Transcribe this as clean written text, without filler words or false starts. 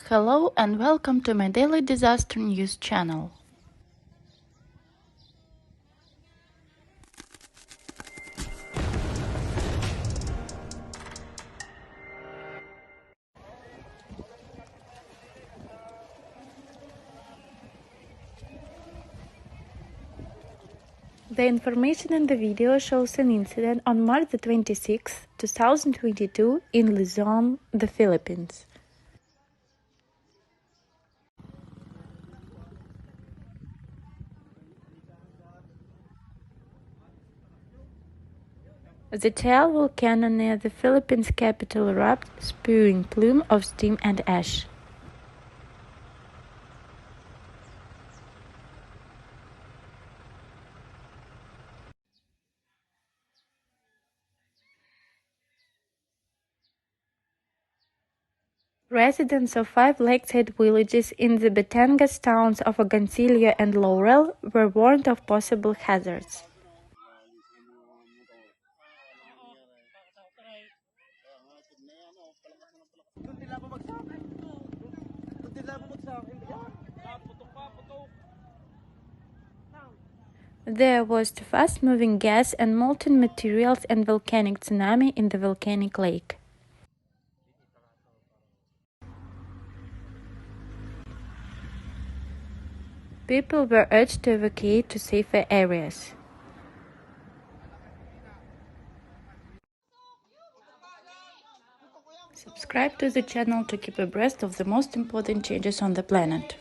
Hello and welcome to my daily disaster news channel. The information in the video shows an incident on March 26, 2022 in Luzon, the Philippines. The Taal volcano near the Philippines capital erupted, spewing plume of steam and ash. Residents of 5 lakeside villages in the Batangas towns of Agoncillo and Laurel were warned of possible hazards. There was fast-moving gas and molten materials and volcanic tsunami in the volcanic lake. People were urged to evacuate to safer areas. Subscribe to the channel to keep abreast of the most important changes on the planet.